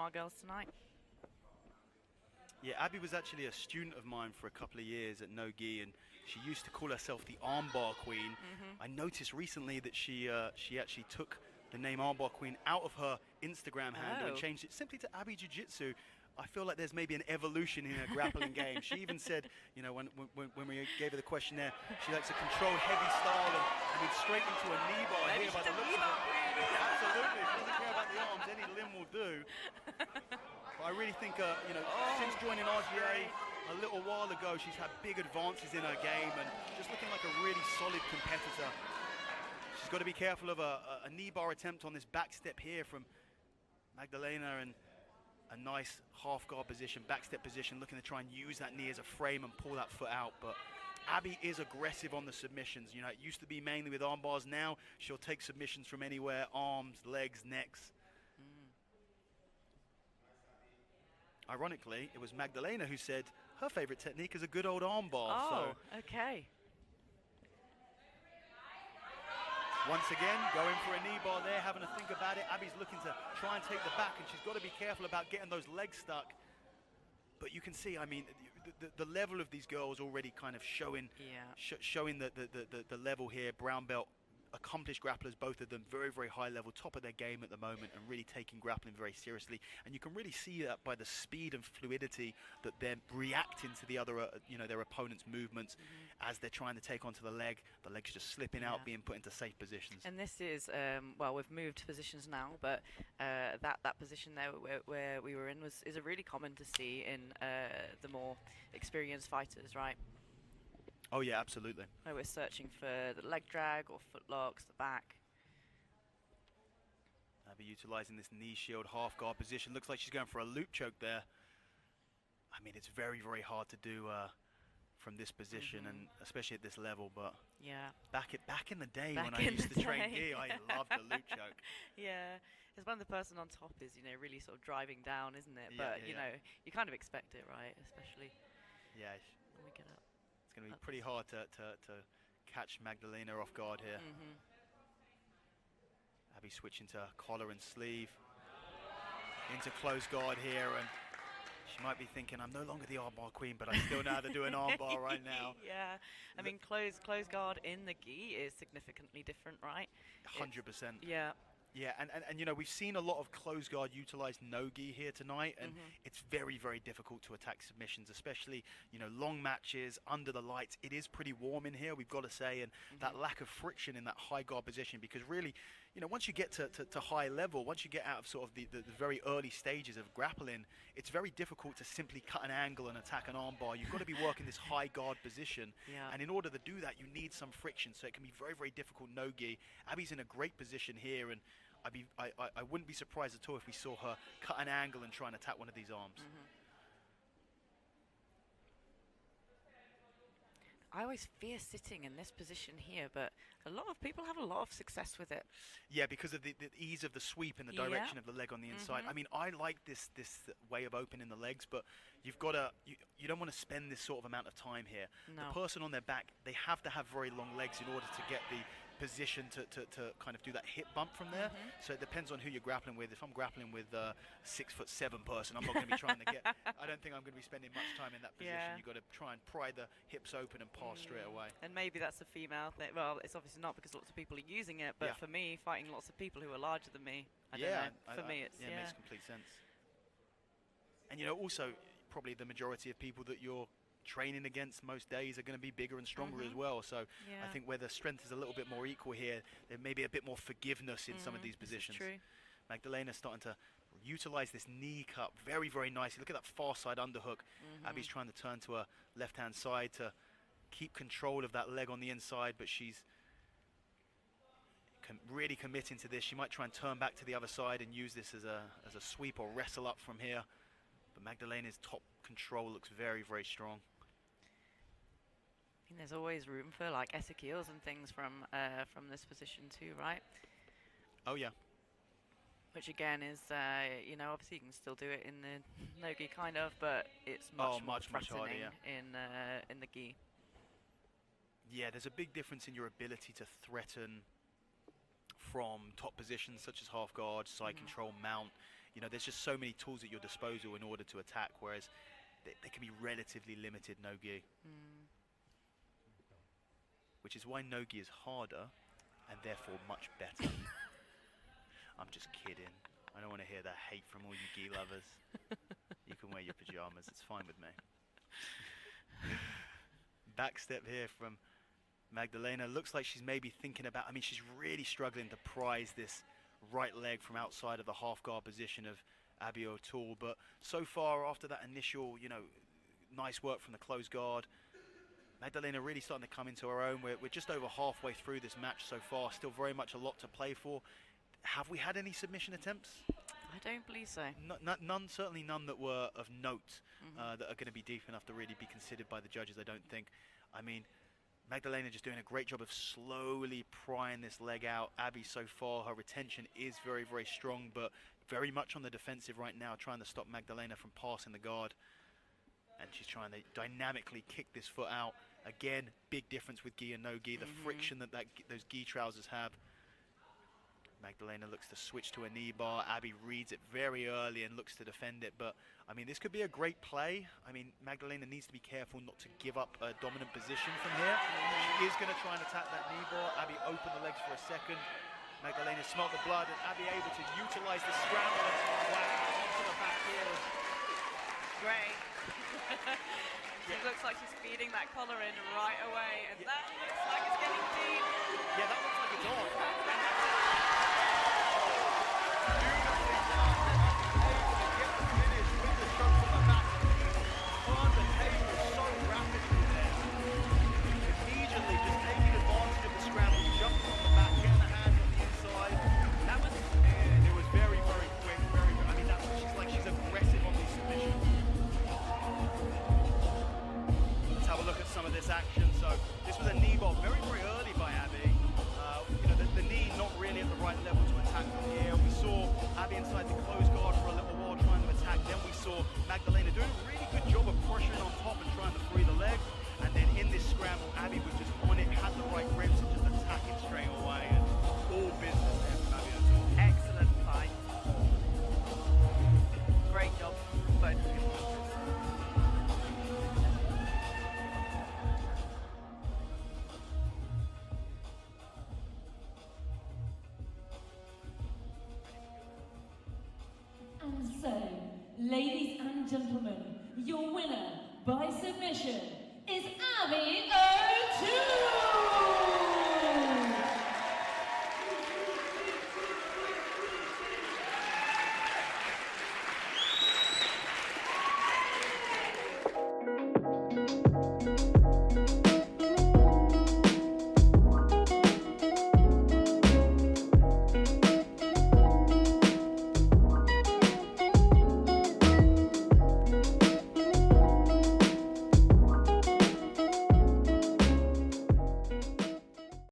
from our girls tonight. Yeah, Abbie was actually a student of mine for a couple of years at no-gi, and she used to call herself the armbar queen. I noticed recently that she actually took the name armbar queen out of her Instagram handle and changed it simply to Abbie Jiu-Jitsu. I feel like there's maybe an evolution in her grappling game. She even said, you know, when we gave her the question there, she likes a controlled, heavy style, and went straight into a knee bar. Maybe here by the looks of it. Absolutely, she doesn't care about the arms. Any limb will do. But I really think, you know, since joining RGA a little while ago, she's had big advances in her game and just looking like a really solid competitor. She's got to be careful of a knee bar attempt on this back step here from Magdalena, and a nice half guard position, back step position, looking to try and use that knee as a frame and pull that foot out. But Abbie is aggressive on the submissions. You know, it used to be mainly with arm bars. Now she'll take submissions from anywhere, arms, legs, necks. Ironically, it was Magdalena who said her favorite technique is a good old arm bar. Oh, okay. Once again, going for a knee bar there, having to think about it. Abbie's looking to try and take the back, and she's got to be careful about getting those legs stuck. But you can see, I mean, the level of these girls already kind of showing, showing the level here. Brown belt, accomplished grapplers, both of them, very, very high level, top of their game at the moment, and really taking grappling very seriously. And you can really see that by the speed and fluidity that they're reacting to the other, you know, their opponent's movements as they're trying to take onto the leg. The leg's just slipping out, being put into safe positions. And this is, well, we've moved positions now, but that position there where we were in is a really common to see in the more experienced fighters, right? Oh yeah, absolutely. Where we're searching for the leg drag or foot locks, the back. Abbie utilising this knee shield half guard position. Looks like she's going for a loop choke there. I mean, it's very, very hard to do from this position, and especially at this level. But yeah, back in the day when I used to train gi, I loved the loop choke. Yeah, it's when the person on top is, you know, really sort of driving down, isn't it? Yeah, but you know, you kind of expect it, right? Especially when we get up. It's going to be pretty hard to catch Magdalena off guard here. Abbie switching to collar and sleeve. Into close guard here, and she might be thinking, I'm no longer the armbar queen, but I still know how to do an armbar right now. Yeah, I mean, close guard in the gi is significantly different, right? 100%. Yeah. Yeah, and you know, we've seen a lot of close guard utilized no-gi here tonight, and it's very, very difficult to attack submissions, especially, you know, long matches, under the lights. It is pretty warm in here, we've got to say, and that lack of friction in that high guard position, because really, you know, once you get to high level, once you get out of sort of the very early stages of grappling, it's very difficult to simply cut an angle and attack an armbar. You've got to be working this high guard position, and in order to do that, you need some friction, so it can be very, very difficult no-gi. Abbie's in a great position here, and I wouldn't be surprised at all if we saw her cut an angle and try and attack one of these arms. I always fear sitting in this position here, but a lot of people have a lot of success with it. Yeah, because of the ease of the sweep in the direction of the leg on the inside. I mean, I like this way of opening the legs, but you've got to, you don't want to spend this sort of amount of time here. No. The person on their back, they have to have very long legs in order to get the position to kind of do that hip bump from there. So it depends on who you're grappling with. If I'm grappling with a 6'7" person, I'm not going to be trying to get, I don't think I'm going to be spending much time in that position. You've got to try and pry the hips open and pass straight away. And maybe that's a female thing. Well, it's obviously not, because lots of people are using it, but for me, fighting lots of people who are larger than me, I don't know. For me, it's, it makes complete sense. And you know, also, probably the majority of people that you're training against most days are going to be bigger and stronger as well. So I think where the strength is a little bit more equal here, there may be a bit more forgiveness in some of these positions. True. Magdalena's starting to utilize this knee cut very, very nicely. Look at that far side underhook. Abbie's trying to turn to her left-hand side to keep control of that leg on the inside, but she's really committing to this. She might try and turn back to the other side and use this as a sweep or wrestle up from here. But Magdalena's top control looks very, very strong. I mean, there's always room for like Ezekiels and things from this position too, right? Oh yeah. Which again is, you know, obviously you can still do it in the no-gi kind of, but it's much harder in the gi. Yeah, there's a big difference in your ability to threaten from top positions such as half guard, side control, mount. you know, there's just so many tools at your disposal in order to attack, whereas they can be relatively limited no-gi. Which is why no-gi is harder and therefore much better. I'm just kidding. I don't want to hear that hate from all you gi lovers. You can wear your pajamas, it's fine with me. Back step here from Magdalena. Looks like she's maybe thinking about, I mean, she's really struggling to prize this right leg from outside of the half guard position of Abbie O'Toole, but so far after that initial, you know, nice work from the closed guard, Magdalena really starting to come into her own. We're just over halfway through this match so far, still very much a lot to play for. Have we had any submission attempts? I don't believe so. None, certainly none that were of note, that are going to be deep enough to really be considered by the judges, I don't think. I mean, Magdalena just doing a great job of slowly prying this leg out. Abbie so far, her retention is very, very strong, but very much on the defensive right now, trying to stop Magdalena from passing the guard. And she's trying to dynamically kick this foot out. Again, big difference with gi and no gi, the friction that those gi trousers have. Magdalena looks to switch to a knee bar. Abbie reads it very early and looks to defend it. But, I mean, this could be a great play. I mean, Magdalena needs to be careful not to give up a dominant position from here. She is going to try and attack that knee bar. Abbie opened the legs for a second. Magdalena smelt the blood, and Abbie able to utilize the scramble. Wow, onto the back heel. Great. It looks like she's feeding that collar in right away, and that looks like it's getting deep. Yeah, that looks like it's on. Action. So this was a knee ball very, very early by Abbie. You know, the knee not really at the right level to attack from here. We saw Abbie inside the closed guard for a little while trying to attack. Then we saw Magdalena doing a really good job of pressuring on top and trying to free the leg. And then in this scramble, Abbie was just on it, had the right grips and just attacking straight away. And all business there from Abbie O'Toole. Excellent fight. Great job from both of you. So, ladies and gentlemen, your winner by submission is Abbie O'Toole.